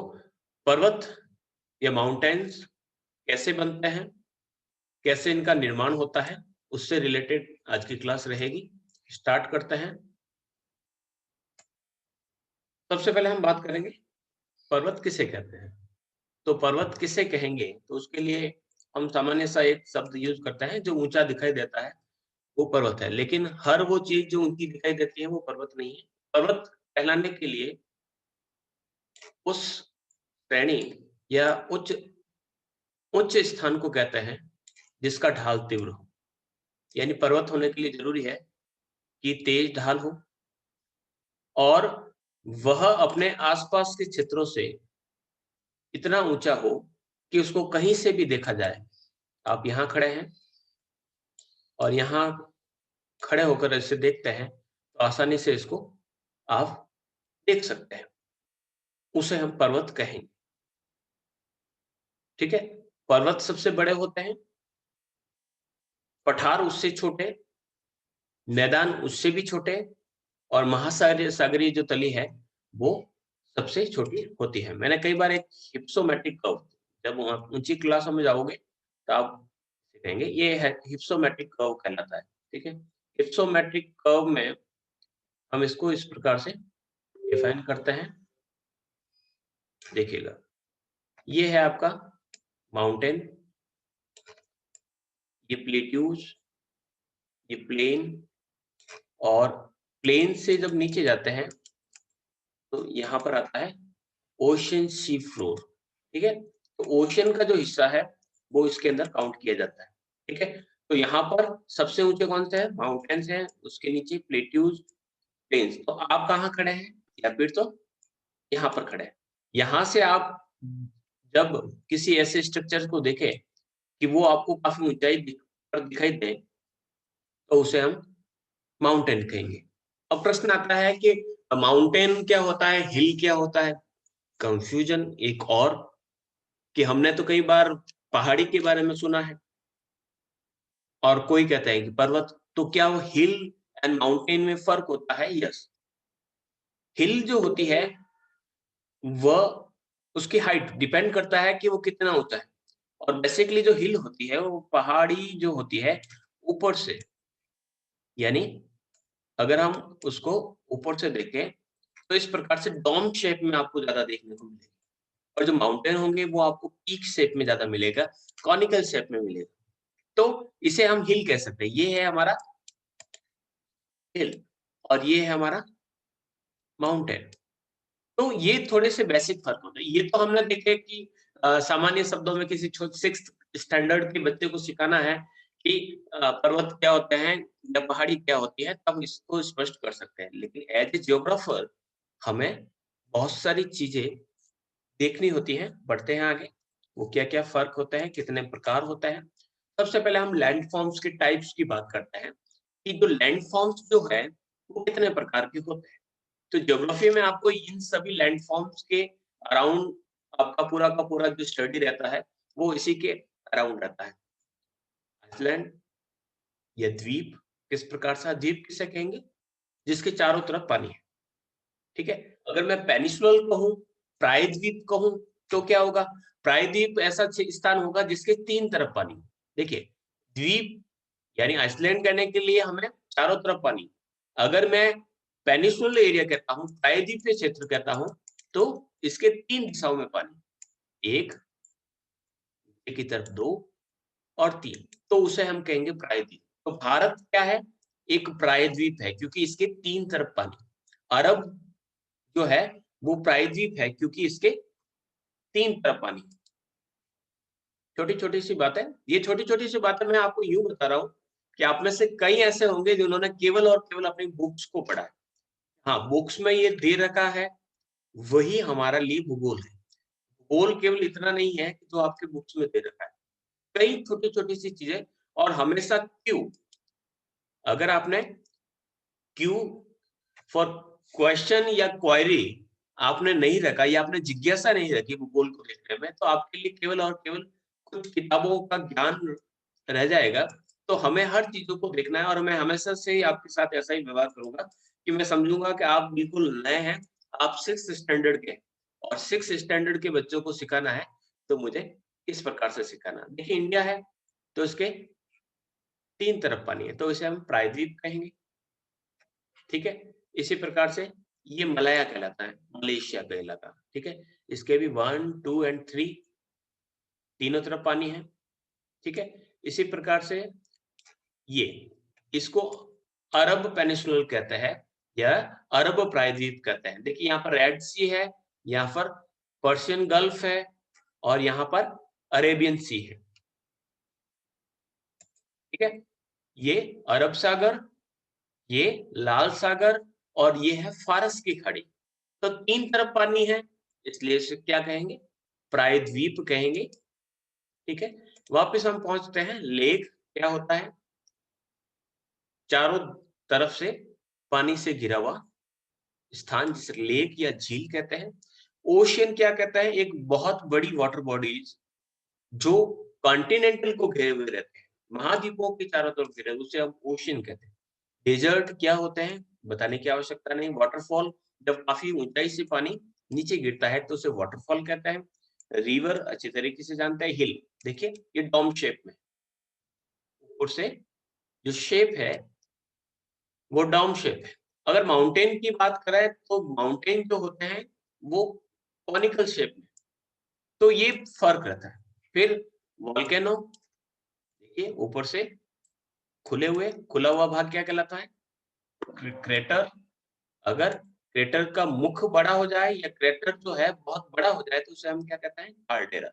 तो पर्वत या माउंटेन्स कैसे बनते हैं, कैसे इनका निर्माण होता है, उससे रिलेटेड आज की क्लास रहेगी। स्टार्ट करते हैं। सबसे पहले हम बात करेंगे पर्वत किसे कहते हैं। तो पर्वत किसे कहेंगे, तो उसके लिए हम सामान्य सा एक शब्द यूज करते हैं, जो ऊंचा दिखाई देता है वो पर्वत है। लेकिन हर वो चीज जो ऊंची दिखाई देती है वो पर्वत नहीं है। पर्वत कहलाने के लिए उस श्रेणी या उच्च उच्च स्थान को कहते हैं जिसका ढाल तीव्र हो। यानी पर्वत होने के लिए जरूरी है कि तेज ढाल हो और वह अपने आसपास के क्षेत्रों से इतना ऊंचा हो कि उसको कहीं से भी देखा जाए। आप यहाँ खड़े हैं और यहाँ खड़े होकर इसे देखते हैं तो आसानी से इसको आप देख सकते हैं, उसे हम पर्वत कहेंगे। ठीक है, पर्वत सबसे बड़े होते हैं, पठार उससे छोटे, मैदान उससे भी छोटे और महासागरीय सागरीय जो तली है वो सबसे छोटी होती है। मैंने कई बार एक हिप्सोमेट्रिक कर्व, जब वहां ऊंची क्लासों में जाओगे तो आप कहेंगे ये है हिप्सोमेट्रिक कर्व कहलाता है। ठीक है, हिप्सोमेट्रिक कर्व में हम इसको इस प्रकार से डिफाइन करते हैं। देखिएगा, ये है आपका माउंटेन, ये प्लेट्यूज, ये प्लेन, और प्लेन से जब नीचे जाते हैं तो यहाँ पर आता है ओशन सी फ्लोर। ठीक है, तो ओशन का जो हिस्सा है वो इसके अंदर काउंट किया जाता है। ठीक है, तो यहाँ पर सबसे ऊंचे कौन से हैं? माउंटेन्स हैं, उसके नीचे प्लेट्यूज, प्लेन्स। तो आप कहाँ खड़े हैं, या फिर तो यहाँ पर खड़े हैं। यहाँ से आप जब किसी ऐसे स्ट्रक्चर को देखें कि वो आपको काफी ऊंचाई पर दिखाई दे तो उसे हम माउंटेन कहेंगे। अब प्रश्न आता है कि माउंटेन क्या होता है, हिल क्या होता है? कंफ्यूजन एक और, कि हमने तो कई बार पहाड़ी के बारे में सुना है और कोई कहता है कि पर्वत। तो क्या वो हिल एंड माउंटेन में फर्क होता है? यस, हिल जो होती है वह उसकी हाइट डिपेंड करता है कि वो कितना ऊंचा है। और बेसिकली जो हिल होती है वो पहाड़ी जो होती है ऊपर से, यानी अगर हम उसको ऊपर से देखें तो इस प्रकार से डोम शेप में आपको ज्यादा देखने को मिलेगा। और जो माउंटेन होंगे वो आपको पीक शेप में ज्यादा मिलेगा, कॉनिकल शेप में मिलेगा। तो इसे हम हिल कह सकते हैं। ये है हमारा हिल और ये है हमारा माउंटेन। तो ये थोड़े से बेसिक फर्क होते हैं। ये तो हमने देखे कि सामान्य शब्दों में किसी सिक्स्थ स्टैंडर्ड के बच्चे को सिखाना है कि पर्वत क्या होते हैं या पहाड़ी क्या होती है, तब इसको स्पष्ट कर सकते हैं। लेकिन एज ए जियोग्राफर हमें बहुत सारी चीजें देखनी होती हैं। बढ़ते हैं आगे, वो क्या क्या फर्क होते हैं, कितने प्रकार होते हैं। सबसे पहले हम लैंड फॉर्म्स के टाइप्स की बात करते हैं कि जो लैंड फॉर्म्स जो है वो कितने प्रकार के होते हैं। तो ज्योग्राफी में आपको इन सभी लैंड फॉर्म्स के अराउंड आपका पूरा का पूरा जो स्टडी रहता है वो इसी के अराउंड रहता है। आइसलैंड या द्वीप, किस प्रकार से द्वीप किसे कहेंगे? जिसके चारों तरफ पानी है। ठीक है, अगर मैं पेनिसुलर कहूं, प्रायद्वीप कहूं, तो क्या होगा? प्रायद्वीप ऐसा स्थान होगा जिसके तीन तरफ पानी। देखिए, द्वीप यानी आइसलैंड कहने के लिए हमें चारों तरफ पानी। अगर मैं पेनिसुलर एरिया कहता हूँ, प्रायद्वीपीय क्षेत्र कहता हूँ, तो इसके तीन दिशाओं में पानी, एक की तरफ दो और तीन, तो उसे हम कहेंगे प्रायद्वीप। तो भारत क्या है? एक प्रायद्वीप है क्योंकि इसके तीन तरफ पानी। अरब जो है वो प्रायद्वीप है क्योंकि इसके तीन तरफ पानी। छोटी छोटी सी बातें, ये छोटी छोटी सी बातें मैं आपको यूं बता रहा हूँ कि आप में से कई ऐसे होंगे जिन्होंने केवल और केवल अपनी बुक्स को पढ़ा है। हाँ, बुक्स में ये दे रखा है, वही हमारा लिए भूगोल है। भूगोल केवल इतना नहीं है कि जो आपके बुक्स में दे रखा है, कई छोटी छोटी सी चीजें। और हमेशा क्यों, अगर आपने क्यू फॉर क्वेश्चन या क्वेरी आपने नहीं रखा या आपने जिज्ञासा नहीं रखी भूगोल को देखने में, तो आपके लिए केवल और केवल कुछ किताबों का ज्ञान रह जाएगा। तो हमें हर चीजों को देखना है और मैं हमेशा से ही आपके साथ ऐसा ही व्यवहार करूंगा कि मैं समझूंगा कि आप बिल्कुल नए हैं, आप सिक्स्थ स्टैंडर्ड के हैं। और 6 स्टैंडर्ड के बच्चों को सिखाना है तो मुझे इस प्रकार से सिखाना। देखिए इंडिया है तो इसके 3 तरफ पानी है तो इसे हम प्रायद्वीप कहेंगे, ठीक है। इसी प्रकार से ये मलया कहलाता है, मलेशिया कहलाता है, ठीक है। इसके भी 1, 2 एंड 3 तीनों तरफ पानी है, ठीक है। इसी प्रकार से ये इसको अरब पेनिनसुला कहते हैं या अरब प्रायद्वीप कहते हैं। देखिए यहाँ पर रेड सी है, यहाँ पर पर्शियन गल्फ है और यहाँ पर अरेबियन सी है, ठीक है। ये अरब सागर, ये लाल सागर और ये है फारस की खाड़ी। तो 3 तरफ पानी है इसलिए इसे क्या कहेंगे, प्रायद्वीप कहेंगे, ठीक है। वापस हम पहुंचते हैं, लेक क्या होता है, चारों तरफ से पानी से घिरा हुआ स्थान जिसे लेक या झील कहते हैं। ओशियन क्या कहता है, एक बहुत बड़ी वाटर बॉडीज जो कॉन्टिनेंटल को घेरे हुए रहते हैं, महाद्वीपों के चारों तरफ घिरे, उसे हम ओशियन कहते हैं। डेजर्ट क्या होते हैं बताने की आवश्यकता नहीं। वाटरफॉल जब काफी ऊंचाई से पानी नीचे गिरता है तो उसे वाटरफॉल कहता है। रिवर अच्छी तरीके से जानते हैं। हिल देखिए ये डोम शेप में, ऊपर से जो शेप है वो डाउन शेप है। अगर माउंटेन की बात करें तो माउंटेन जो होते हैं वो कॉनिकल शेप में, तो ये फर्क रहता है। फिर वोल्केनो देखिए ऊपर से खुला हुआ भाग क्या कहलाता है, क्रेटर। अगर क्रेटर का मुख बड़ा हो जाए या क्रेटर जो है बहुत बड़ा हो जाए तो उसे हम क्या कहते हैं, कार्डेरा,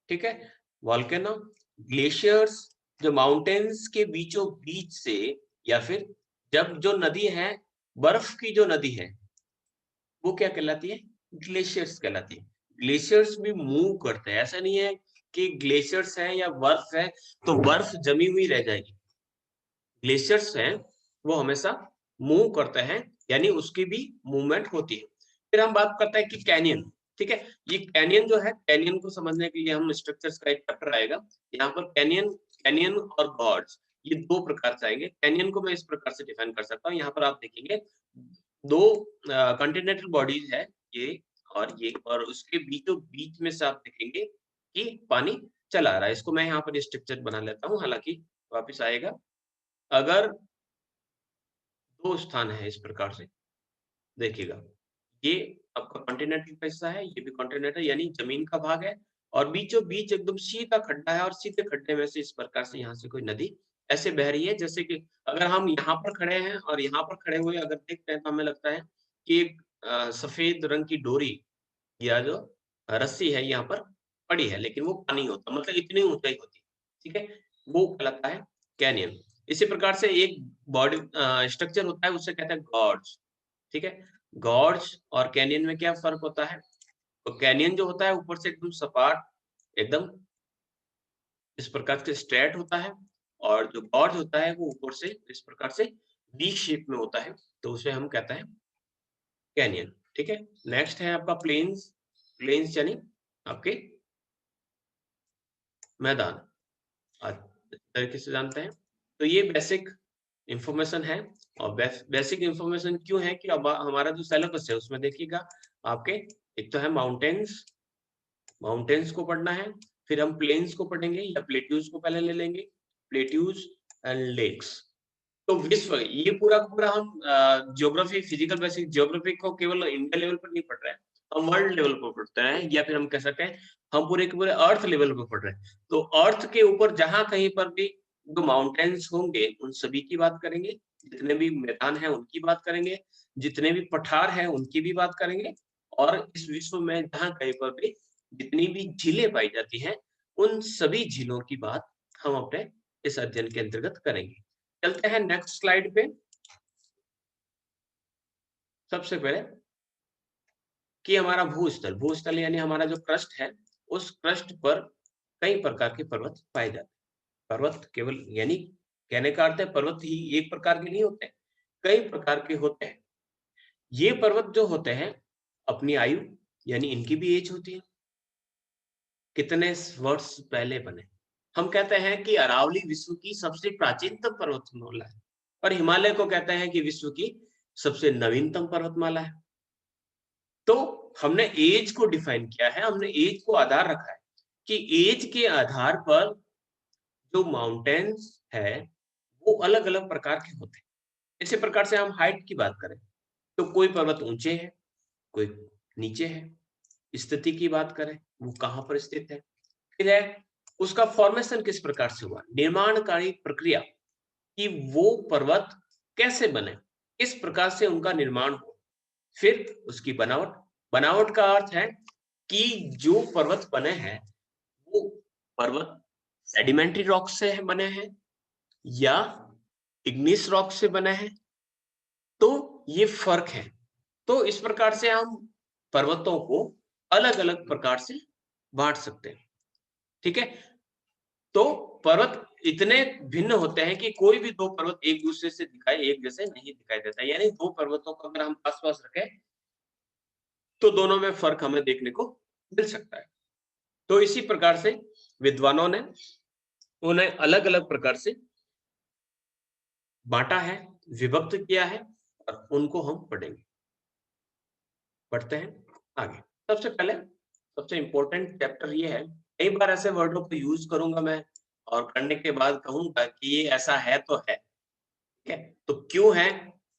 ठीक है। वोल्केनो, ग्लेशियर्स जो माउंटेन्स के बीचों बीच से या फिर जब जो नदी है, बर्फ की जो नदी है वो क्या कहलाती है, ग्लेशियर्स कहलाती है। ग्लेशियर्स भी मूव करते हैं, ऐसा नहीं है कि ग्लेशियर्स है या बर्फ है तो बर्फ जमी हुई रह जाएगी। ग्लेशियर्स हैं वो हमेशा मूव करते हैं, यानी उसकी भी मूवमेंट होती है। फिर हम बात करते हैं कि कैनियन, ठीक है। ये कैनियन जो है, कैनियन को समझने के लिए हम स्ट्रक्चर्स का एक चैप्टर आएगा। यहाँ पर कैनियन, कैनियन और गॉर्ज ये 2 प्रकार से आएंगे। कैनियन को मैं इस प्रकार से डिफाइन कर सकता हूँ। यहाँ पर आप देखेंगे 2 कॉन्टिनेंटल बॉडीज है ये और उसके बीचों बीच में से आप देखेंगे कि पानी चला आ रहा है। इसको मैं यहाँ पर स्ट्रक्चर बना लेता हूँ, हालांकि वापिस आएगा। अगर 2 स्थान है इस प्रकार से, देखिएगा ये आपका कॉन्टिनेंटल का हिस्सा है, ये भी कॉन्टिनेंटल यानी जमीन का भाग है और बीचों बीच एकदम सीधा खड्डा है और सीधे खड्डे में से इस प्रकार से यहाँ से कोई नदी ऐसे बह रही है जैसे कि अगर हम यहाँ पर खड़े हैं और यहाँ पर खड़े हुए अगर देखते हैं तो हमें लगता है कि एक सफेद रंग की डोरी या जो रस्सी है यहाँ पर पड़ी है, लेकिन वो पानी होता मतलब इतनी ऊंचाई होती है, ठीक है। वो कहलाता है कैनियन। इसी प्रकार से एक बॉडी स्ट्रक्चर होता है उसे कहते हैं गॉर्ज, ठीक है। गॉर्ज और कैनियन में क्या फर्क होता है, तो कैनियन जो होता है ऊपर से एकदम सपाट, एकदम इस प्रकार से स्ट्रेट होता है और जो गॉर्ज होता है वो ऊपर से इस प्रकार से वी शेप में होता है, तो उसे हम कहते हैं कैनियन, ठीक है। नेक्स्ट है आपका प्लेन्स। प्लेन्स यानी आपके मैदान, तरीके से जानते हैं। तो ये बेसिक इंफॉर्मेशन है और बेसिक इंफॉर्मेशन क्यों है कि अब हमारा जो सिलेबस है उसमें देखिएगा आपके एक तो है माउंटेन्स, माउंटेन्स को पढ़ना है, फिर हम प्लेन्स को पढ़ेंगे या प्लेट्यूज को पहले ले लेंगे, प्लेट्यूज एंड लेक्स। तो विश्व ये पूरा का पूरा हम ज्योग्राफी, फिजिकल बेसिक ज्योग्राफी को केवल इंडिया लेवल पर नहीं पढ़ रहे हैं, हम वर्ल्ड लेवल पर पढ़ते हैं या फिर हम कह सकते हैं हम पूरे के पूरे अर्थ लेवल पर पढ़ रहे हैं। तो अर्थ के ऊपर जहां कहीं पर भी जो माउंटेन्स होंगे उन सभी की बात करेंगे, जितने भी मैदान हैं उनकी बात करेंगे, जितने भी पठार हैं उनकी भी बात करेंगे और इस विश्व में जहां कहीं पर भी जितनी भी झीलें पाई जाती हैं उन सभी झीलों की बात हम अपने इस अध्ययन के अंतर्गत करेंगे। चलते हैं नेक्स्ट स्लाइड पे। सबसे पहले कि हमारा भूस्थल, भूस्थल यानी हमारा जो क्रस्ट है, उस क्रस्ट पर कई प्रकार के पर्वत पाए जाते हैं। पर्वत केवल यानी कहने का अर्थ है पर्वत ही एक प्रकार के नहीं होते, कई प्रकार के होते हैं। ये पर्वत जो होते हैं अपनी आयु यानी इनकी भी एज होती है, कितने वर्ष पहले बने। हम कहते हैं कि अरावली विश्व की सबसे प्राचीनतम पर्वतमाला है और हिमालय को कहते हैं कि विश्व की सबसे नवीनतम पर्वतमाला है। तो हमने एज को डिफाइन किया है, हमने एज को आधार रखा है कि एज के आधार पर जो माउंटेन्स है वो अलग अलग प्रकार के होते हैं। इसी प्रकार से हम हाइट की बात करें तो कोई पर्वत ऊंचे है, कोई नीचे है। स्थिति की बात करें वो कहाँ पर स्थित है, फिर है उसका फॉर्मेशन किस प्रकार से हुआ, निर्माणकारी प्रक्रिया कि वो पर्वत कैसे बने, किस प्रकार से उनका निर्माण हो। फिर उसकी बनावट, बनावट का अर्थ है कि जो पर्वत बने हैं वो पर्वत सेडिमेंट्री रॉक से बने हैं या इग्निस रॉक से बने हैं, तो ये फर्क है। तो इस प्रकार से हम पर्वतों को अलग अलग प्रकार से बांट सकते हैं। ठीक है, तो पर्वत इतने भिन्न होते हैं कि कोई भी दो पर्वत एक दूसरे से एक जैसे नहीं दिखाई देता, यानी दो पर्वतों को अगर हम पास पास रखें तो दोनों में फर्क हमें देखने को मिल सकता है। तो इसी प्रकार से विद्वानों ने उन्हें अलग अलग प्रकार से बांटा है, विभक्त किया है और उनको हम पढ़ेंगे। पढ़ते हैं आगे। सबसे पहले सबसे इंपॉर्टेंट चैप्टर ये है, कई बार ऐसे वर्डों को यूज करूंगा मैं और करने के बाद कहूंगा कि ये ऐसा है तो है। ठीक है, तो क्यों है,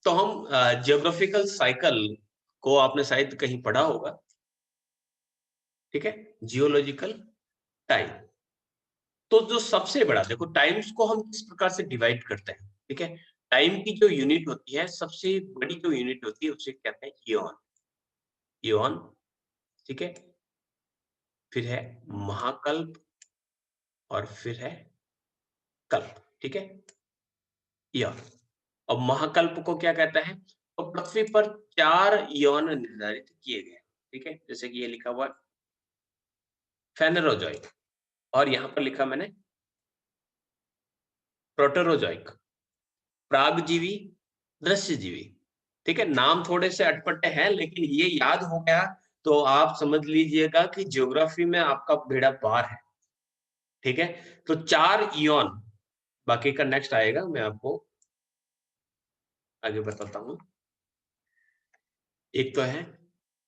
तो हम जियोग्राफिकल साइकिल को आपने शायद कहीं पढ़ा होगा। ठीक है, जियोलॉजिकल टाइम। तो जो सबसे बड़ा देखो, टाइम्स को हम किस प्रकार से डिवाइड करते हैं। ठीक है, टाइम की जो यूनिट होती है, सबसे बड़ी जो यूनिट होती है उसे कहते हैं ईयन। ईयन, ठीक है, फिर है महाकल्प और फिर है कल्प। ठीक है, ईयन। अब महाकल्प को क्या कहते हैं, तो पृथ्वी पर 4 ईयन निर्धारित किए गए। ठीक है, जैसे कि ये लिखा हुआ है फेनेरोजॉइक, और यहाँ पर लिखा मैंने प्रोटेरोजॉइक, प्रागजीवी, दृश्यजीवी। ठीक है, नाम थोड़े से अटपटे हैं लेकिन ये याद हो गया तो आप समझ लीजिएगा कि ज्योग्राफी में आपका बेड़ा पार है। ठीक है, तो 4 इयन, बाकी का नेक्स्ट आएगा, मैं आपको आगे बताता हूं। एक तो है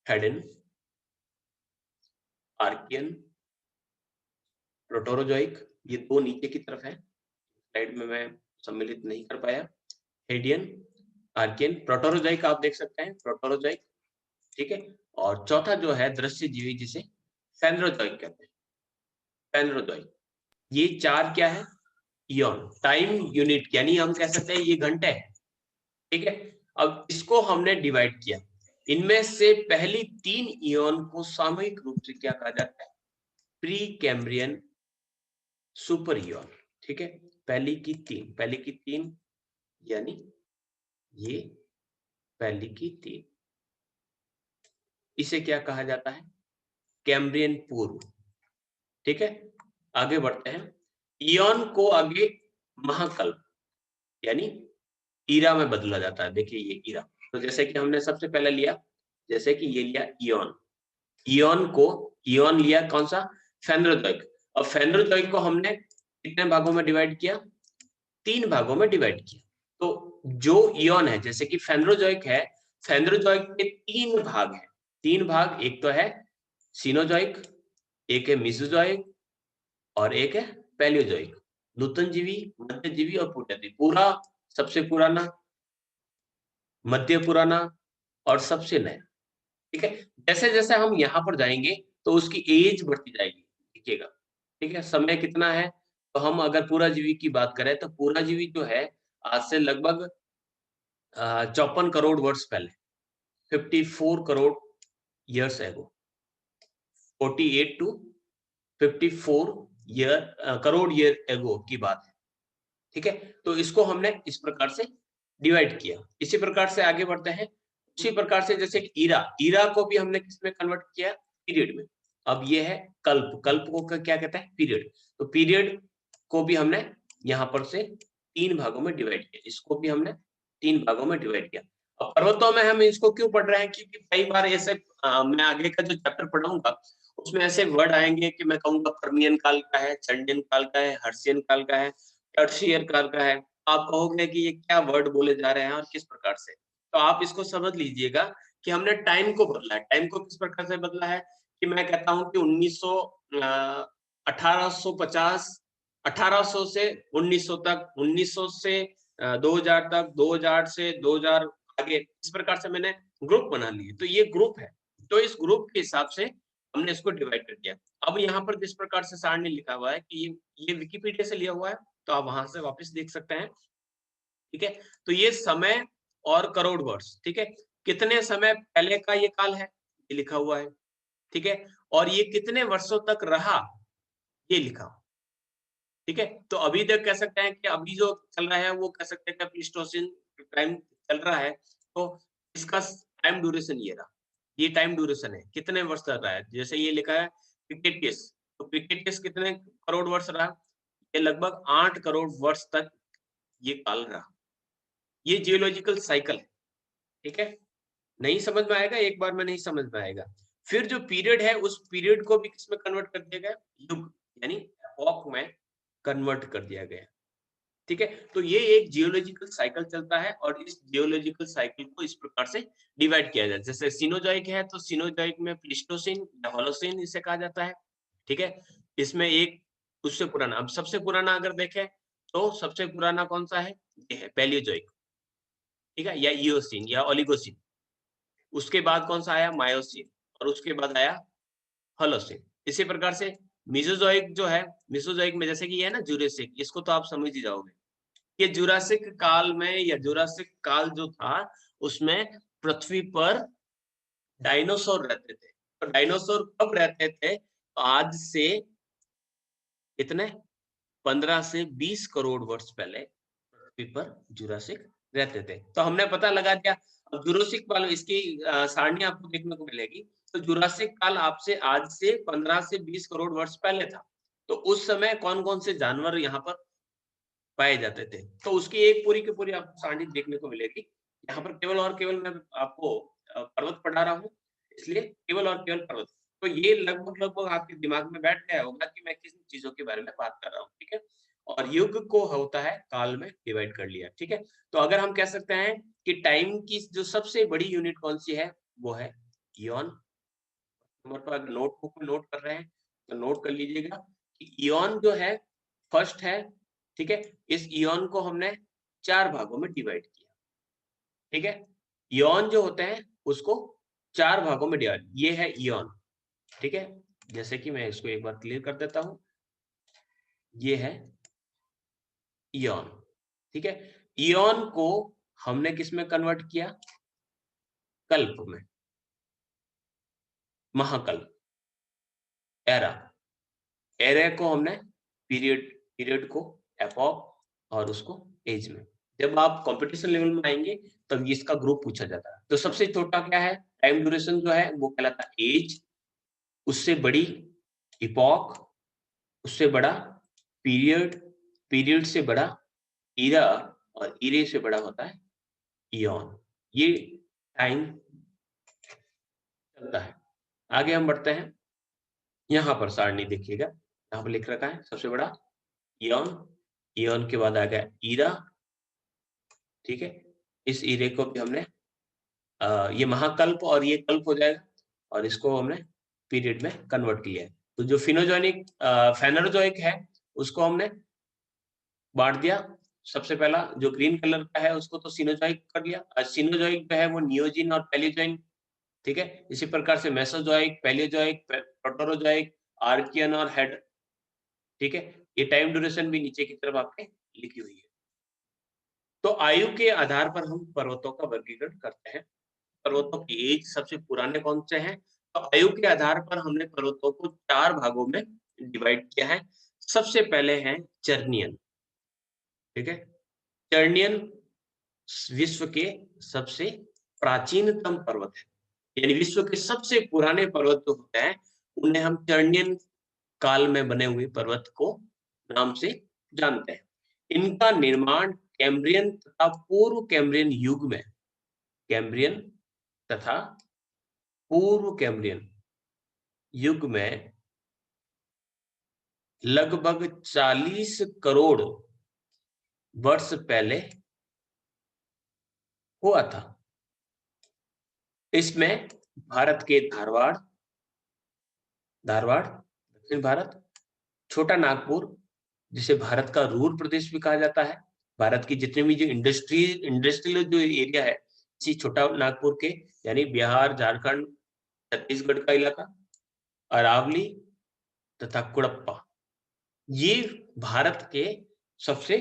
हेडेन, आर्कियन, प्रोटोरोजोइक, ये दो नीचे की तरफ है, स्लाइड में मैं सम्मिलित नहीं कर पाया। हेडियन, आर्कियन, प्रोटोरोजोइक आप देख सकते हैं, प्रोटोरोजोइक। ठीक है, और चौथा जो है दृश्य जीवी जिसे फेनरोजोइक कहते हैं, फेनरोजोइक। ये 4 क्या है, इयन, टाइम यूनिट, यानी हम कह सकते हैं ये घंटे है। ठीक है, अब इसको हमने डिवाइड किया, इनमें से पहली 3 इयन को सामूहिक रूप से क्या कहा जाता है, प्री कैम्ब्रियन सुपर इयन। ठीक है, पहली की तीन यानी ये पहली की 3, इसे क्या कहा जाता है, कैम्ब्रियन पूर्व। ठीक है, आगे बढ़ते हैं, इयन को आगे महाकल्प यानी ईरा में बदला जाता है। देखिए ये ईरा, तो जैसे कि हमने सबसे पहले लिया, जैसे कि ये लिया इयन, इयन को, इयन लिया कौन सा, फेनरोजोइक। अब फेनरोजोइक को हमने कितने भागों में डिवाइड किया, 3 भागों में डिवाइड किया। तो जो इयन है, जैसे कि फेनरोजोइक है, फेनरोजोइक के 3 भाग हैं, 3 भाग, एक तो है सीनोजोइक, एक है मिसोजोइक और एक है पैलियोजोइक। नूतन जीवी, मध्य जीवी और पुरातन, पूरा सबसे पुराना, मध्य पुराना और सबसे नया। ठीक है, जैसे जैसे हम यहाँ पर जाएंगे तो उसकी एज बढ़ती जाएगी, देखिएगा। ठीक है, समय कितना है, तो हम अगर पूरा जीवी की बात करें तो पूरा जीवी जो है आज से लगभग 54 करोड़ वर्ष पहले, 54 crore years ago, 48 to 54 crore year ago की बात है। ठीक है, तो इसको हमने इस प्रकार से डिवाइड किया। इसी प्रकार से आगे बढ़ते हैं, उसी प्रकार से जैसे ईरा, ईरा को भी हमने किसमें कन्वर्ट किया, पीरियड में। अब ये है कल्प, कल्प को क्या कहता है, पीरियड। तो पीरियड को भी हमने यहाँ पर से 3 भागों में डिवाइड किया, इसको भी हमने 3 भागों में डिवाइड किया। अब पर्वतों में हम इसको क्यों पढ़ रहे हैं, क्योंकि कई बार ऐसे मैं आगे का जो चैप्टर पढ़ाऊंगा उसमें ऐसे वर्ड आएंगे कि मैं कहूंगा पर्मियन काल का है, चंडियन काल का है, हर्षियन काल का है, टर्शियर काल का है। आप कहोगे कि ये क्या वर्ड बोले जा रहे हैं और किस प्रकार से, तो आप इसको समझ लीजिएगा कि हमने टाइम को बदला है। टाइम को किस प्रकार से बदला है कि मैं कहता हूँ कि 1850 1800 से 1900 तक, 1900 से 2000 तक, 2000 से 2000 आगे, इस प्रकार से मैंने ग्रुप बना लिए। तो ये ग्रुप है। तो इस ग्रुप के हिसाब से हमने इसको डिवाइड कर दिया। अब यहाँ पर जिस प्रकार से सारणी लिखा हुआ है कि ये विकिपीडिया से लिया हुआ है, तो आप वहां से वापस देख सकते हैं। ठीक है, तो ये समय और करोड़ वर्ष, ठीक है, कितने समय पहले का ये काल है, ये लिखा हुआ है। ठीक है, और ये कितने वर्षों तक रहा, ये लिखा। ठीक है, तो अभी तक कह सकते हैं कि अभी जो चल रहा है वो कह सकते हैं कि प्लीस्टोसिन टाइम चल रहा है, तो इसका टाइम ड्यूरेशन ये रहा। ये टाइम ड्यूरेशन है, कितने वर्ष चल रहा है। जैसे ये लिखा है क्रिकेटियस, तो क्रिकेटियस कितने करोड़ वर्ष रहा, ये लगभग 8 करोड़ वर्ष तक ये काल रहा। ये जियोलॉजिकल साइकिल है। ठीक है, नहीं समझ में आएगा एक बार में, नहीं समझ में आएगा। फिर जो पीरियड है उस पीरियड को भी किसमें कन्वर्ट कर दिया गया, युग यानी एपॉक में कन्वर्ट कर दिया गया। ठीक है, तो ये एक जियोलॉजिकल साइकिल चलता है और इस जियोलॉजिकल साइकिल को इस प्रकार से डिवाइड किया जाता है। जैसे सिनोजॉइक है तो सिनोजॉइक में प्लीस्टोसिन या होलोसिन इसे कहा जाता है। ठीक है, इसमें एक उससे पुराना, अब सबसे पुराना अगर देखें तो सबसे पुराना कौन सा है, ये है पैलियोजॉइक। ठीक है, या इओसिन या ओलिगोसिन। उसके बाद कौन सा आया, मायोसिन, और उसके बाद आया होलोसिन। इसी प्रकार से मेसोजोइक जो है, मेसोजोइक में जैसे कि ये है ना जुरासिक, इसको तो आप समझ ही जाओगे। ये जुरासिक काल में या जुरासिक काल जो था उसमें पृथ्वी पर डायनासोर रहते थे। तो डायनासोर कब रहते थे, आज से कितने 15 से 20 करोड़ वर्ष पहले पृथ्वी पर जुरासिक रहते थे। तो हमने पता लगा दिया। अब जुरासिक काल, इसकी सारणी आपको देखने को मिलेगी। तो जुरासिक काल आपसे आज से 15 से 20 करोड़ वर्ष पहले था। तो उस समय कौन-कौन से जानवर यहाँ पर पाए जाते थे, तो उसकी एक पूरी की पूरी आपको सारणी देखने को मिलेगी। यहाँ पर केवल और केवल मैं आपको पर्वत पढ़ा रहा हूँ, इसलिए केवल और केवल पर्वत। तो ये लगभग-लगभग आपके दिमाग में बैठ गया होगा कि मैं किन चीज़ों के बारे में बात कर रहा हूँ, ठीक है? और युग को होता है काल में डिवाइड कर लिया, ठीक है? तो अगर हम कह सकते हैं कि टाइम की जो सबसे बड़ी यूनिट कौन-सी है, वो है इयॉन। नंबर पर अगर नोटबुक में नोट कर रहे हैं, तो नोट कर लीजिएगा कि इयॉन जो है फर्स्ट है, ठीक है? इस इयॉन को हमने 4 भागों में डिवाइड किया, ठीक है? इयॉन जो होते हैं उसको 4 भागों में डिवाइड, ये है इयॉन, ठीक है? जैसे कि मैं इसको एक बार क्लियर कर देता हूँ, ये है इयॉन, ठीक है? इयॉन को हमने किसमें कन्वर्ट किया? कल्प में, महाकल्प, एरा। एरे को हमने पीरियड, पीरियड को एपॉक और उसको एज में। जब आप कंपटीशन लेवल में आएँगे तब इसका ग्रुप पूछा जाता है। तो सबसे छोटा क्या है? टाइम ड्यूरेशन जो है वो कहलाता है एज, उससे बड़ी इपॉक, उससे बड़ा पीरियड, पीरियड से बड़ा इरा और इरे से बड़ा होता है इयॉन। ये टाइम चलता है। आगे हम बढ़ते हैं। यहाँ पर सारणी देखिएगा, यहाँ पर लिख रखा है सबसे बड़ा इयॉन, इयॉन के बाद आ गया ईरा, ठीक है? इस ईरे को भी हमने ये महाकल्प और ये कल्प हो जाएगा और इसको हमने पीरियड में कन्वर्ट किया है। तो जो फिनोजेनिक फेनोजोइक है उसको हमने बाँट दिया। सबसे पहला जो ग्रीन कलर का है उसको तो सिनोजोइक कर दिया। सिनोजोइक जो है वो नियोजिन और पैलियोजोइक, ठीक है? इसी प्रकार से मेसोजोइक, पैलियोजोइक, प्रोटोरोजोइक, आर्कियन और हेड, ठीक है? ये टाइम ड्यूरेशन भी नीचे की तरफ आपके लिखी हुई है। तो आयु के आधार पर हम पर्वतों का वर्गीकरण करते हैं। पर्वतों की एज सबसे पुराने कौन से हैं? तो आयु के आधार पर हमने पर्वतों को 4 भागों में डिवाइड किया है। सबसे पहले हैं चर्नियन, ठीक है? चर्नियन विश्व के सबसे प्राचीनतम पर्वत है। यानी विश्व के सबसे पुराने पर्वत जो होते हैं, उन्हें हम चर्नियन काल में बने हुए पर्वत को नाम से जानते हैं। इनका निर्माण कैम्ब्रियन तथा पूर्व कैम्ब्रियन युग में, कैम्ब्रियन तथा पूर्व कैम्ब्रियन युग में लगभग 40 करोड़ वर्ष पहले हुआ था। इसमें भारत के धारवाड़, दक्षिण भारत, छोटा नागपुर जिसे भारत का रूर प्रदेश भी कहा जाता है, भारत की जितने भी जो इंडस्ट्रियल जो एरिया है, इसी छोटा नागपुर के यानी बिहार, झारखंड, छत्तीसगढ़ का इलाका, अरावली तथा कुड़प्पा, ये भारत के सबसे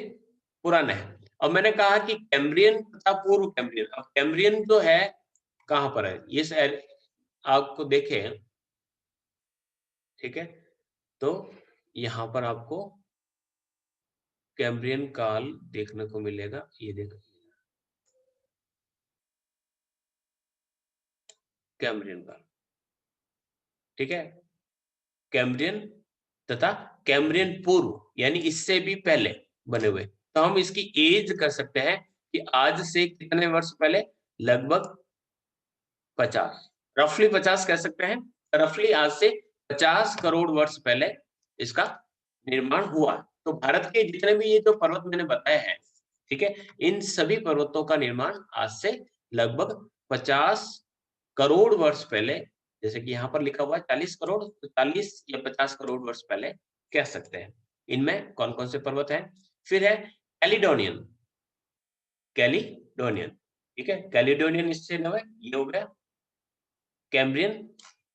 पुराने हैं। अब मैंने कहा कि कैम्ब्रियन तथा पूर्व कैम्ब्रियन, अब कैम्ब्रियन जो है कहां पर है, ये आपको देखें, ठीक है, तो यहां पर आपको कैम्ब्रियन काल देखने को मिलेगा, ये देखो कैम्ब्रियन काल, ठीक है, कैम्ब्रियन तथा कैम्ब्रियन पूर्व यानी इससे भी पहले बने हुए, तो हम इसकी एज कर सकते हैं कि आज से कितने वर्ष पहले, लगभग 50, रफली 50 कह सकते हैं, रफली आज से 50 करोड़ वर्ष पहले इसका निर्माण हुआ। तो भारत के जितने भी ये जो पर्वत मैंने बताए हैं, ठीक है, इन सभी पर्वतों का निर्माण आज से लगभग 50 करोड़ वर्ष पहले, जैसे कि यहाँ पर लिखा हुआ है 40 करोड़, तो 40 या 50 करोड़ वर्ष पहले कह सकते हैं। इनमें कौन-कौन से पर्वत हैं? फिर है कैलिडोनियन, कैलिडोनियन, ठीक है, कैलिडोनियन इससे ना है, ये हो गया कैम्ब्रियन।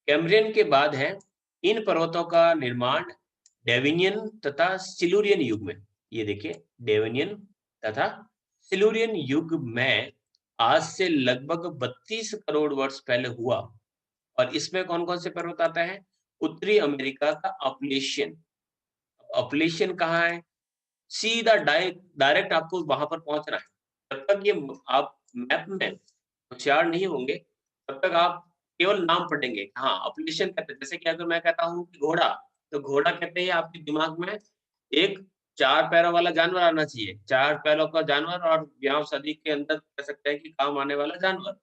कैम्ब्रियन के बाद है इन पर्वतों का निर्माण डेविनियन तथा सिलुरियन युग में, ये देखिए डेविनियन तथा सिलुरियन युग में आज से लगभग 32 करोड़ वर्ष पहले हुआ। और इसमें कौन-कौन से पर्वत आते हैं? उत्तरी अमेरिका का अपलेशियन, अपलेशियन कहाँ है? सीधा डायरेक्ट आपको वहां पर पहुंचना है। जब तक ये आप मैप में होशियार नहीं होंगे, तब तक आप केवल नाम पढ़ेंगे। हाँ, अपलेशियन कहते हैं, जैसे कि अगर मैं कहता हूँ कि घोड़ा, तो घोड़ा कहते हैं आपके दिमाग में एक 4 पैरों वाला जानवर आना चाहिए। 4 पैरों का जानवर और ब्याह-शादी के अंदर कह सकते हैं कि काम आने वाला जानवर।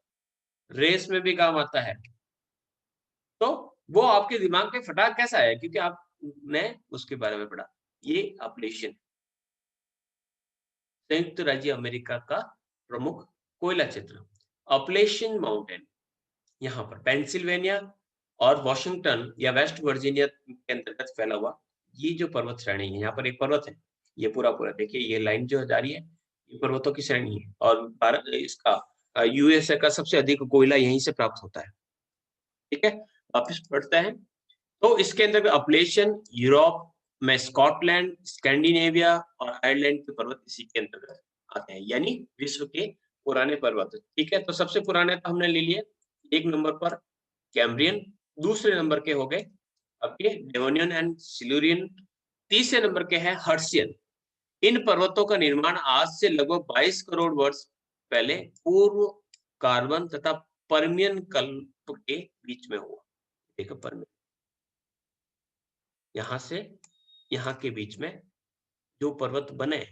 रेस में भी काम आता है। तो वो आपके दिमाग में फटाक कैसा है? क्योंकि आपने उसके बारे में पढ़ा। ये अपलेशियन, संयुक्त राज्य अमेरिका का प्रमुख कोयला क्षेत्र, अपलेशियन माउंटेन, यहाँ पर पेंसिल्वेनिया और वॉशिंगटन या वेस्ट वर्जीनिया के अंतर्गत फैला हुआ ये जो पर्वत श्रेणी है, यहाँ पर एक पर्वत है, ये पूरा देखिए, ये लाइन जो जा रही है, ये पर्वतों की श्रेणी है और भारत इसका यूएसए का सबसे अधिक कोयला यहीं से प्राप्त होता है। ठीक है, वापस पढ़ते हैं। तो इसके अंदर अपलेशियन, यूरोप में स्कॉटलैंड, स्कैंडिनेविया और आयरलैंड के पर्वत इसी के अंतर्गत आते हैं, यानी विश्व के पुराने पर्वत। ठीक है, तो सबसे पुराने तो हमने ले लिए, एक नंबर पर कैम्ब्रियन, दूसरे नंबर के हो गए आपके डेवोनियन एंड सिल्यूरियन, तीसरे नंबर के हैं हर्शियन। इन पर्वतों का निर्माण आज से लगभग 22 करोड़ वर्ष पहले पूर्व कार्बन तथा पर्मियन कल्प के बीच में हुआ। देखो पर्मियन, यहाँ से यहाँ के बीच में जो पर्वत बने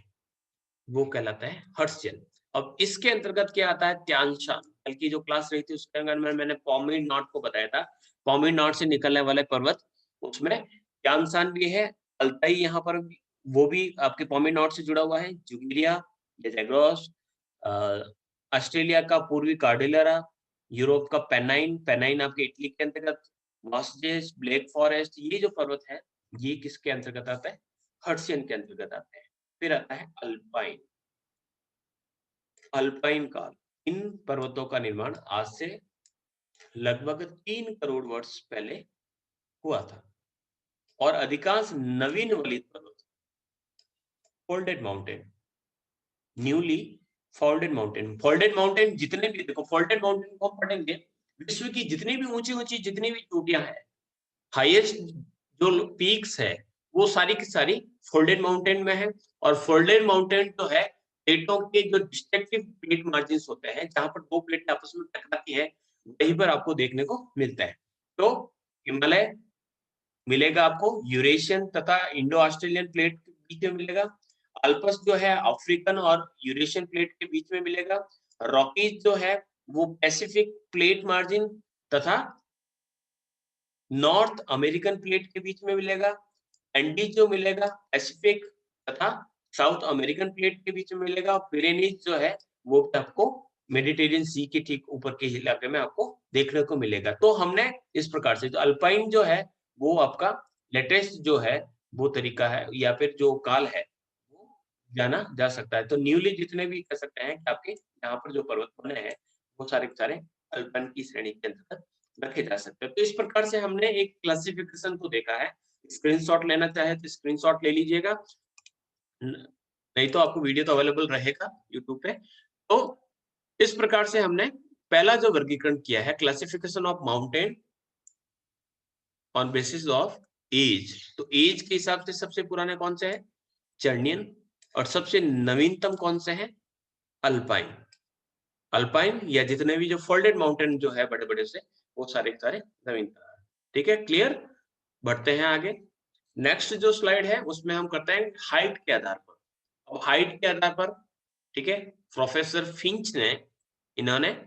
वो कहलाता है हर्शियन। अब इसके अंतर्गत क्या आता है? त्यानशान, कल की जो क्लास रही थी उसके अंदर मैंने पॉमिड नॉट को बताया था, पॉमिड नॉट से निकलने वाले पर्वत, उसमें त्यानशान भी है, अल्ताई यहाँ पर भी, वो भी आपके पॉमिड नॉट से जुड़ा हुआ है, जुगेरिया या जैग्रोस, ऑस्ट्रेलिया का पूर्वी कार्डिलेरा, यूरोप का पेनाइन, पेनाइन आपके इटली के अंतर्गत, वॉस्जेस, ब्लैक फॉरेस्ट, ये जो पर्वत है ये किसके अंतर्गत आता है? हर्शियन के अंतर्गत आते हैं। फिर आता है अल्पाइन, अल्पाइन काल, इन पर्वतों का निर्माण आज से लगभग 3 करोड़ वर्ष पहले हुआ था और अधिकांश नवीन वलित पर्वत, folded mountain, newly folded mountain जितने भी, देखो फोल्डेड माउंटेन को हम पढ़ेंगे, विश्व की जितनी भी ऊंची जितनी भी चोटियां हैं, हाईएस्ट जो पीक्स है, वो सारी की सारी फोल्डेड माउंटेन में है। और फोल्डेड माउंटेन जो है, प्लेटों के जो डिस्ट्रक्टिव प्लेट मार्जिन होते हैं, जहां पर दो प्लेट आपस में टकराती है, वहीं पर आपको देखने को मिलता है। तो हिमालय मिलेगा आपको, यूरेशियन तथा इंडो ऑस्ट्रेलियन प्लेट के बीच में मिलेगा, अल्पस जो है अफ्रीकन और यूरेशियन प्लेट के बीच में मिलेगा, रॉकीज जो है वो पैसिफिक प्लेट मार्जिन तथा नॉर्थ अमेरिकन प्लेट के बीच में मिलेगा, एंडीज जो मिलेगा पैसिफिक तथा साउथ अमेरिकन प्लेट के बीच में मिलेगा, पिरेनीज जो है वो आपको मेडिटेरियन सी के ठीक ऊपर के इलाके में आपको देखने को मिलेगा। तो हमने इस प्रकार से जो अल्पाइन जो है वो आपका लेटेस्ट जो है वो तरीका है या फिर जो काल है वो जाना जा सकता है। तो न्यूली जितने भी कह सकते हैं कि आपके यहाँ पर जो पर्वत बने हैं वो सारे के सारे अल्पाइन की श्रेणी के अंतर्गत रखे जा सकते हैं। तो इस प्रकार से हमने एक क्लासिफिकेशन को देखा है। स्क्रीनशॉट लेना चाहे तो स्क्रीनशॉट ले लीजिएगा, नहीं तो आपको वीडियो तो अवेलेबल रहेगा यूट्यूब पे। तो इस प्रकार से हमने पहला जो वर्गीकरण किया है classification of mountain on basis of age. तो एज के हिसाब से सबसे पुराने कौन से हैं? चर्नियन। और सबसे नवीनतम कौन से हैं? अल्पाइन। अल्पाइन या जितने भी जो फोल्डेड माउंटेन जो है बड़े-बड़े से वो सारे के सारे नवीनतम है। ठीक है, क्लियर? बढ़ते हैं आगे। नेक्स्ट जो स्लाइड है उसमें हम करते हैं हाइट के आधार पर। अब हाइट के आधार पर, ठीक है, प्रोफेसर फिंच ने इन्होंने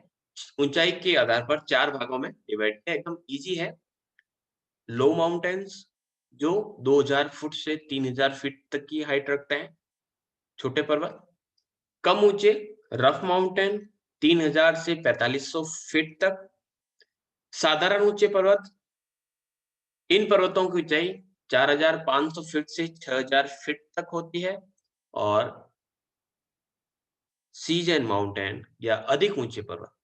ऊंचाई के आधार पर 4 भागों में डिवाइड किया। एकदम इजी है। लो माउंटेन्स जो 2000 फुट से 3000 फीट तक की हाइट रखते हैं, छोटे पर्वत। कम ऊंचे रफ माउंटेन 3000 से 4500 फीट तक। साधारण ऊंचे पर्वत, इन पर्वतों की ऊंचाई 4500 फीट से 6000 फीट तक होती है। और सीजन माउंटेन या अधिक ऊंचे पर्वत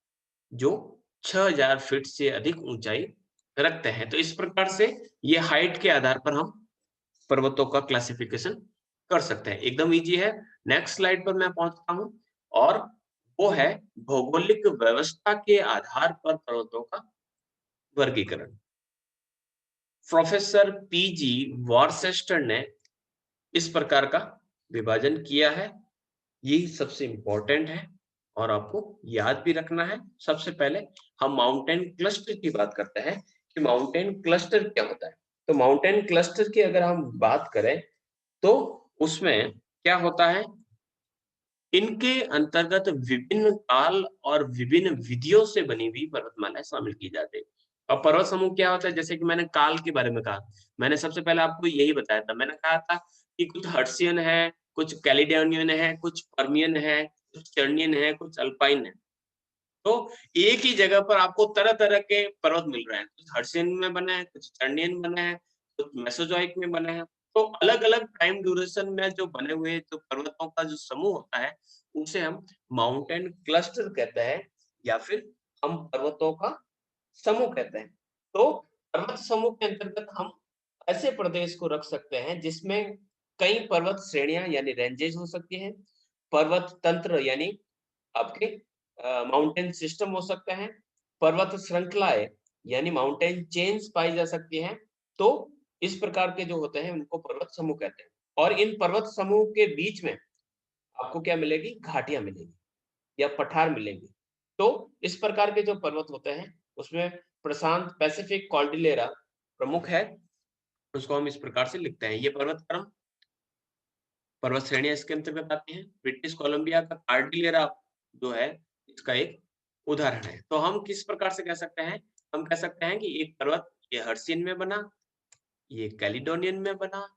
जो 6000 फीट से अधिक ऊंचाई रखते हैं। तो इस प्रकार से ये हाइट के आधार पर हम पर्वतों का क्लासिफिकेशन कर सकते हैं। एकदम इजी है। नेक्स्ट स्लाइड पर मैं पहुंचता हूं और वो है भौगोलिक व्यवस्था के आधार पर पर्वतों का वर्गीकरण। प्रोफेसर पीजी वॉर्सेस्टर ने इस प्रकार का विभाजन किया है। यही सबसे इंपॉर्टेंट है और आपको याद भी रखना है। सबसे पहले हम माउंटेन क्लस्टर की बात करते हैं कि माउंटेन क्लस्टर क्या होता है। तो माउंटेन क्लस्टर की अगर हम बात करें तो उसमें क्या होता है, इनके अंतर्गत विभिन्न काल और विभिन्न विधियों से बनी हुई पर्वतमालाएं शामिल की जाती है। अब पर्वत समूह क्या होता है, जैसे कि मैंने काल के बारे में कहा, मैंने सबसे पहले आपको यही बताया था। मैंने कहा था कि कुछ हर्ट्सियन है, कुछ कैलिडोनियन है, कुछ पर्मियन है, कुछ चर्नियन है, कुछ अल्पाइन है। तो एक ही जगह पर आपको तरह-तरह के पर्वत मिल रहे हैं। कुछ हर्ट्सियन में बने हैं, कुछ चर्नियन बने हैं, कुछ मेसोजोइक में बने हैं। तो अलग-अलग टाइम ड्यूरेशन में जो बने हुए जो पर्वतों का जो समूह होता है, उसे हम माउंटेन क्लस्टर कहते हैं या फिर हम पर्वतों का समूह कहते हैं। तो पर्वत समूह के अंतर्गत हम ऐसे प्रदेश को रख सकते हैं जिसमें कई पर्वत श्रेणियां यानी रेंजेस हो सकती हैं। पर्वत तंत्र यानी आपके माउंटेन सिस्टम हो सकते हैं। पर्वत श्रृंखलाएं यानी माउंटेन चेन्स पाई जा सकती हैं। तो इस प्रकार के जो होते हैं उनको पर्वत समूह कहते हैं। और इन पर्वत समूह के बीच में आपको क्या मिलेगी? घाटियां मिलेगी या पठार मिलेंगे। तो इस प्रकार के जो पर्वत होते हैं उसमें प्रशांत पैसिफिक कॉर्डिलेरा प्रमुख है। उसको हम इस प्रकार से लिखते हैं। ये पर्वत क्रम, पर्वत श्रेणियां इसके अंतर्गत आती हैं। ब्रिटिश कोलंबिया का कार्डिलेरा जो है इसका एक उदाहरण है। तो हम किस प्रकार से कह सकते हैं? हम कह सकते हैं कि एक पर्वत ये हर्सियन में बना, ये कैलिडोनियन में बना,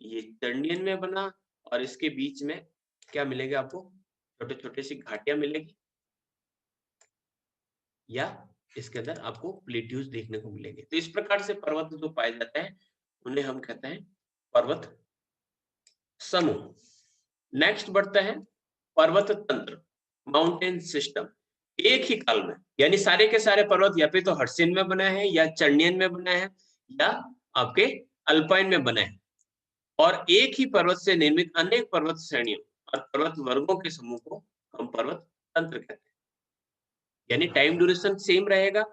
ये टर्नियन में बना और इसके बीच में क्या मिलेगा आपको? छोटे-छोटे सी घाटियां मिलेगी या इसके अंदर आपको प्लेट्यूज देखने को मिलेंगे। तो इस प्रकार से पर्वत जो पाए जाते हैं उन्हें हम कहते हैं पर्वत समूह। नेक्स्ट बढ़ते हैं पर्वत तंत्र, माउंटेन सिस्टम। एक ही काल में यानी सारे के सारे पर्वत या फिर तो हर्सिन में बने हैं या चर्नियन में बने हैं या आपके अल्पाइन में बने हैं। और एक ही पर्वत से निर्मित अनेक पर्वत श्रेणियों और पर्वत वर्गों के समूह को हम पर्वत तंत्र कहते हैं। यानी टाइम ड्यूरेशन सेम रहेगा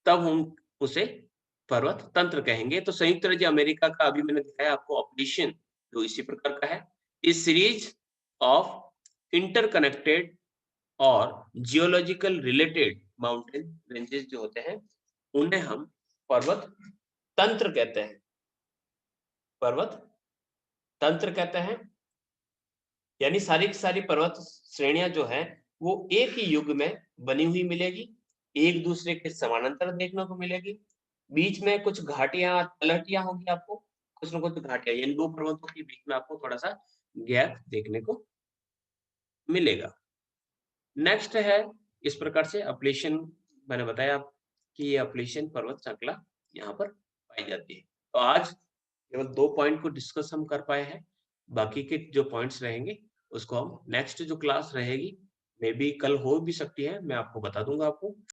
तब हम उसे पर्वत तंत्र कहेंगे। तो संयुक्त राज्य अमेरिका का अभी मैंने दिखाया आपको ऑपरेशन जो इसी प्रकार का है। इस सीरीज ऑफ इंटरकनेक्टेड और जियोलॉजिकल रिलेटेड माउंटेन रेंजेस जो होते हैं उन्हें हम पर्वत तंत्र कहते हैं। पर्वत तंत्र कहते हैं यानी सारी की सारी पर्वत श्रेणियां जो है वो एक ही युग में बनी हुई मिलेगी, एक दूसरे के समानांतर देखने को मिलेगी। बीच में कुछ घाटियां तलहटियां होंगी आपको, कुछ न कुछ घाटियां यानी दो पर्वतों के बीच में आपको थोड़ा सा गैप देखने को मिलेगा। नेक्स्ट है इस प्रकार से अपलेशन मैंने बताया कि ये अपलेशन पर्वत श्रृंखला यहाँ पर पाई जाती है। तो आज केवल 2 पॉइंट को डिस्कस हम कर पाए हैं। बाकी के जो पॉइंट्स रहेंगे, उसको हम नेक्स्ट जो क्लास रहेगी, मे बी कल हो भी सकती है, मैं आपको बता दूँगा आपको।